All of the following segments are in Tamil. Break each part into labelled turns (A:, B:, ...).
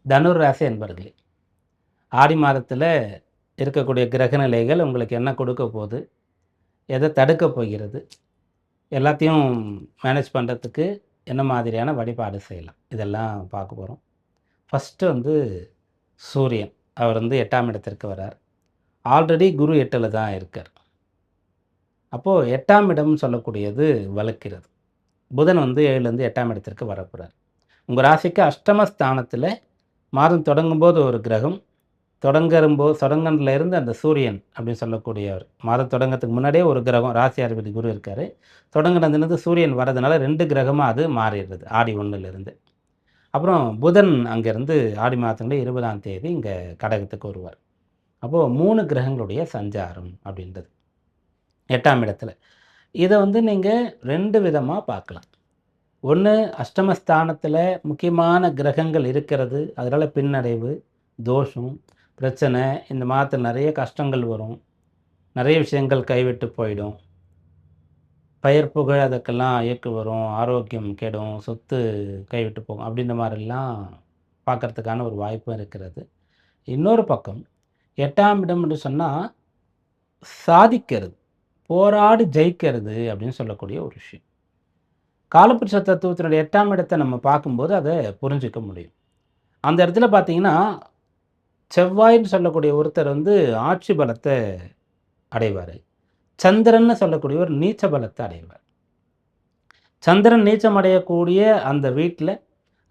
A: தனுர் ராசி என்பர்களே, ஆடி மாதத்தில இருக்கக்கூடிய கிரக நிலைகள் உங்களுக்கு என்ன கொடுக்க போகுது? எத தடுக்க போகிறது? எல்லாத்தையும் மேனேஜ் பண்றதுக்கு என்ன மாதிரியான வழிபாடு செய்யலாம்? இதெல்லாம் பார்க்க போறோம். ஃபர்ஸ்ட்டு சூரியன். அவர் 8ஆம் இடத்திற்கு வரார். ஆல்ரெடி குரு 8ல தான் இருக்கார். அப்போ 8ஆம் இடம்னு சொல்லக்கூடியது வலுக்கிறது. புதன் 7லேருந்து 8ஆம் இடத்திற்கு வரப்போறார். உங்க ராசிக்கு அஷ்டம ஸ்தானத்தில மாதம் தொடங்கும்போது ஒரு கிரகம், தொடங்கனதுலேருந்து அந்த சூரியன் அப்படின்னு சொல்லக்கூடியவர். மாதம் தொடங்கறதுக்கு முன்னாடியே ஒரு கிரகம் ராசி அதிபதி குரு இருக்காரு. தொடங்குனதுலேருந்து சூரியன் வரதுனால 2 கிரகமா அது மாறிடுது. ஆடி 1லேருந்து. அப்புறம் புதன் அங்கேருந்து ஆடி மாதத்துல 20ஆம் தேதி இங்க கடகத்துக்கு வருவார். அப்போ 3 கிரகங்களுடைய சஞ்சாரம் அப்படின்றது 8ஆம் இடத்துல. இத நீங்க 2 விதமா பார்க்கலாம். ஒண்ணு அஷ்டமஸ்தானத்தில முக்கியமான கிரகங்கள் இருக்கிறது. அதனால பின்னடைவு, தோஷம், பிரச்சனை இந்த மாதத்துல நெறைய கஷ்டங்கள் வரும். நெறைய விஷயங்கள் கைவிட்டு போயிடும். பெயர், புகழ் அதுக்கெல்லாம் இயக்கு வரும். ஆரோக்கியம் கெடும். சொத்து கைவிட்டு போகும். அப்படின்ற மாரிலாம் பார்க்கறதுக்கான ஒரு வாய்ப்பும் இருக்கிறது. இன்னொரு பக்கம் 8ஆம் இடம் என்று சொன்னா, சாதிக்கிறது, போராடி ஜெயிக்கிறது அப்படின்னு சொல்லக்கூடிய ஒரு விஷயம். காலபுருஷ தத்துவத்தினுடைய 8ஆம் இடத்த நம்ம பார்க்கும்போது அத புரிஞ்சுக்க முடியும். அந்த இடத்துல பார்த்தீங்கன்னா, செவ்வாய்ன்னு சொல்லக்கூடிய ஒருத்தர் ஆட்சி பலத்த அடைவாரு. சந்திரன்னு சொல்லக்கூடியவர் நீச்ச பலத்த அடைவார். சந்திரன் நீச்சம் அடையக்கூடிய அந்த வீட்ல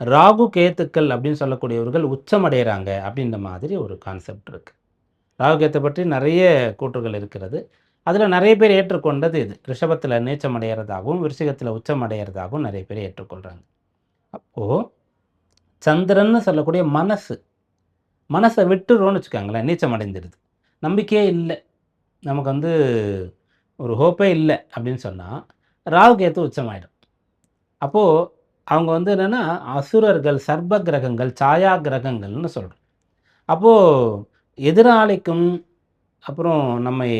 A: ராகு, கேத்துக்கள் அப்படின்னு சொல்லக்கூடியவர்கள் உச்சம் அடையறாங்க அப்படின்ற மாதிரி ஒரு கான்செப்ட் இருக்கு. ராகு, கேத்து பற்றி நெறைய கூற்றுகள் இருக்கிறது. அதில நெறைய பேர் ஏற்றுக்கொண்டது இது. ரிஷபத்தில நீச்சம் அடையறதாகவும், விருச்சிகத்தில உச்சம் அடையறதாகவும் நெறைய பேர் ஏற்றுக்கொள்றாங்க. அப்போ சந்திரன்னு சொல்லக்கூடிய மனச விட்டுறோம்னு வச்சுக்கோங்களேன், நீச்சம் அடைந்துருது. நம்பிக்கையே இல்ல. நமக்கு ஒரு ஹோப்பே இல்ல அப்படின்னு சொன்னா, ராகு, கேத்து உச்சமாயிடும். அப்போ அவங்க என்னன்னா, அசுரர்கள், சர்ப்ப கிரகங்கள், சாயா கிரகங்கள்னு சொல்றோம். அப்போ எதிராளிக்கும், அப்புறம் நம்மை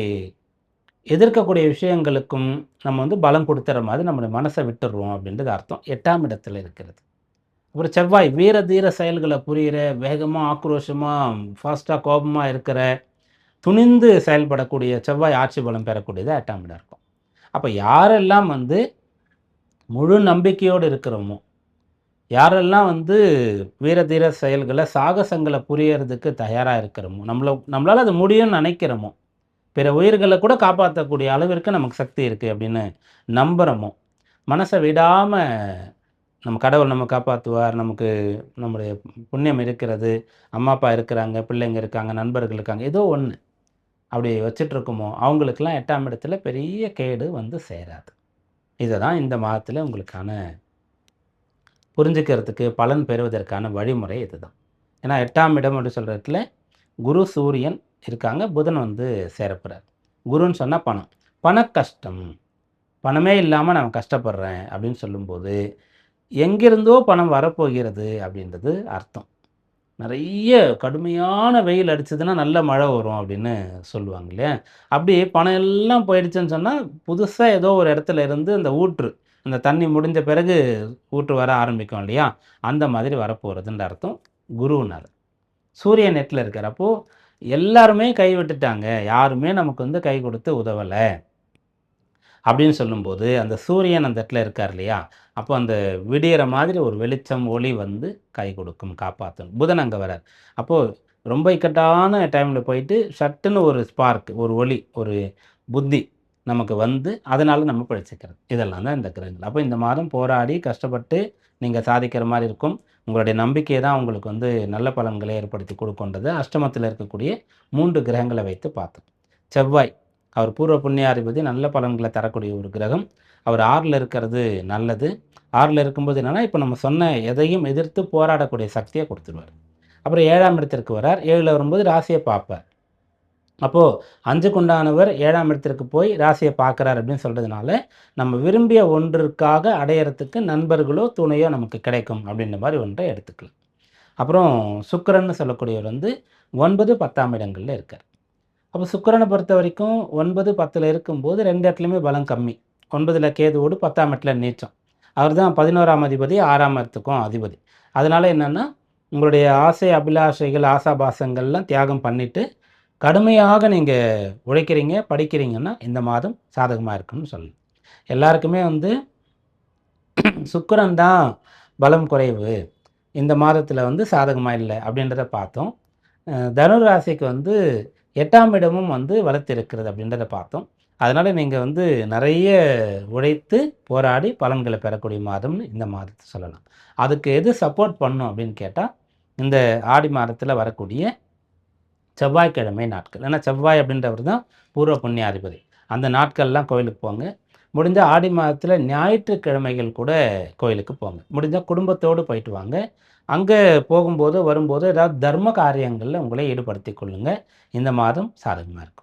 A: எதிர்க்கக்கூடிய விஷயங்களுக்கும் நம்ம பலம் குடுத்துற மாதிரி நம்முடைய மனச விட்டுர்றோம் அப்படின்றது அர்த்தம். 8ஆம் இடத்துல இருக்கிறது. அப்புறம் செவ்வாய் வீர, தீர செயல்கள புரியிற, வேகமா, ஆக்ரோஷமா, ஃபாஸ்ட்டா கோபமா இருக்கிற, துணிந்து செயல்படக்கூடிய செவ்வாய் ஆட்சி பலம் பெறக்கூடியது 8ஆம் இடம் இருக்கும். அப்ப யாரெல்லாம் முழு நம்பிக்கையோடு இருக்கிறோமோ, யாரெல்லாம் வீர, தீர செயல்கள, சாகசங்கள புரியறதுக்கு தயாரா இருக்கிறோமோ, நம்மளால அது முடியும்னு நெனைக்கிறோமோ, பிற உயிர்கள கூட காப்பாத்தக்கூடிய அளவிற்கு நமக்கு சக்தி இருக்கு அப்படின்னு நம்புறோமோ, மனச விடாம நம்ம கடவுள் நம்ம காப்பாத்துவார், நமக்கு நம்முடைய புண்ணியம் இருக்கிறது, அம்மா, அப்பா இருக்கிறாங்க, பிள்ளைங்க இருக்காங்க, நண்பர்கள் இருக்காங்க, ஏதோ ஒண்ணு அப்படி வச்சுட்ருக்கோமோ, அவங்களுக்கெல்லாம் 8ஆம் இடத்துல பெரிய கேடு சேராது. இதுதான் இந்த மாதத்துல உங்களுக்கான புரிஞ்சுக்கிறதுக்கு, பலன் பெறுவதற்கான வழிமுறை இதுதான். ஏன்னா 8ஆம் இடம் அப்படின்னு சொல்ற இடத்துல குரு, சூரியன் இருக்காங்க. புதன் சேரப்போறார். குருன்னு சொன்னா பணம். பணக்கஷ்டம். பணமே இல்லாம நான் கஷ்டப்படுறேன் அப்படின்னு சொல்லும்போது, எங்கிருந்தோ பணம் வரப்போகிறது அப்படின்றது அர்த்தம். நெறைய கடுமையான வெயில் அடிச்சதுன்னா, நல்ல மழை வரும் அப்படின்னு சொல்லுவாங்க இல்லையா? அப்படி பணம் எல்லாம் போயிடுச்சுன்னு சொன்னா, புதுசா ஏதோ ஒரு இடத்துல இருந்து அந்த ஊற்று, அந்த தண்ணி முடிஞ்ச பிறகு ஊற்று வர ஆரம்பிக்கும் இல்லையா? அந்த மாதிரி வரப்போறதுன்ற அர்த்தம் குருவுனால. சூரியன் 8ல இருக்காரு. அப்போ எல்லாருமே கைவிட்டுட்டாங்க. யாருமே நமக்கு கை கொடுத்து உதவல. அப்படின்னு சொல்லும்போது, அந்த சூரியன் அந்த இடத்துல இருக்கார் இல்லையா? அப்போ அந்த விடியற மாதிரி ஒரு வெளிச்சம், ஒளி கை கொடுக்கும், காப்பாத்தும். புதன் அங்க வரார். அப்போ ரொம்ப இக்கட்டான டைம்ல போயிட்டு சட்டுன்னு ஒரு ஸ்பார்க், ஒரு ஒளி, ஒரு புத்தி நமக்கு அதனால நம்ம பிழைச்சுக்கிறது. இதெல்லாம் தான் இந்த கிரகங்கள். அப்போ இந்த மாதம் போராடி, கஷ்டப்பட்டு நீங்க சாதிக்கிற மாரி இருக்கும். உங்களுடைய நம்பிக்கை தான் உங்களுக்கு நல்ல பலன்களை ஏற்படுத்தி குடுக்கும்ன்றது அஷ்டமத்தில இருக்கக்கூடிய 3 கிரகங்கள வைத்து பார்த்தோம். செவ்வாய் அவர் பூர்வ புண்ணியாதிபதி, நல்ல பலன்கள தரக்கூடிய ஒரு கிரகம். அவர் 6ல இருக்கிறது நல்லது. 6ல இருக்கும்போது என்னன்னா, இப்ப நம்ம சொன்ன எதையும் எதிர்த்து போராடக்கூடிய சக்திய குடுத்துருவாரு. அப்புறம் 7ஆம் இடத்திற்கு வரார். 7ல வரும்போது ராசிய பார்ப்பார். அப்போ 5க்கு உண்டானவர் 7ஆம் இடத்திற்கு போய் ராசிய பார்க்கிறார் அப்படின்னு சொல்றதுனால, நம்ம விரும்பிய ஒன்றிற்காக அடையறதுக்கு நண்பர்களோ, துணையோ நமக்கு கிடைக்கும் அப்படின்ற மாரி ஒன்றை எடுத்துக்கலாம். அப்புறம் சுக்கிரன்னு சொல்லக்கூடியவர் 9, 10ஆம் இடங்கள்ல இருக்கார். அப்போ சுக்கிரன பொறுத்தவரைக்கும் 9, 10ல இருக்கும்போது 2 இடத்துலயுமே பலம் கம்மி. 9ல கேதுவோடு 10ஆம் இடத்துல நீச்சம். அவர் தான் 11ஆம் அதிபதி, 6ஆம் இடத்துக்கும் அதிபதி. அதனால என்னன்னா, உங்களுடைய ஆசை, அபிலாஷைகள், ஆசாபாசங்கள்லாம் தியாகம் பண்ணிட்டு, கடுமையாக நீங்க உழைக்கிறீங்க, படிக்கிறீங்கன்னா, இந்த மாதம் சாதகமா இருக்குன்னு சொல்லலாம். எல்லாருக்குமே வந்து சுக்கிரன் தான் பலம் குறைவு. இந்த மாதத்தில வந்து சாதகமா இல்ல அப்படின்றத பார்த்தோம். தனுர் ராசிக்கு வந்து 8ஆம் இடமும் வந்து வலுத்திருக்கிறது அப்படின்றத பார்த்தோம். அதனால நீங்க வந்து நெறைய உழைத்து, போராடி பலன்கள பெறக்கூடிய மாதம்னு இந்த மாதத்த சொல்லலாம். அதுக்கு எது சப்போர்ட் பண்ணும் அப்படின்னு கேட்டா, இந்த ஆடி மாதத்தில வரக்கூடிய செவ்வாய்க்கிழமை நாட்கள். ஏன்னா செவ்வாய் அப்படின்றவர் தான் பூர்வ புண்ணியாதிபதி. அந்த நாட்கள்லாம் கோயிலுக்கு போங்க. முடிஞ்சா ஆடி மாதத்தில ஞாயிற்றுக்கிழமைகள் கூட கோயிலுக்கு போங்க. முடிஞ்சா குடும்பத்தோடு போயிட்டு வாங்க. அங்க போகும்போது, வரும்போது ஏதாவது தர்ம காரியங்கள்ல உங்களை ஈடுபடுத்திக் கொள்ளுங்க. இந்த மாதம் சாதகமா இருக்கும்.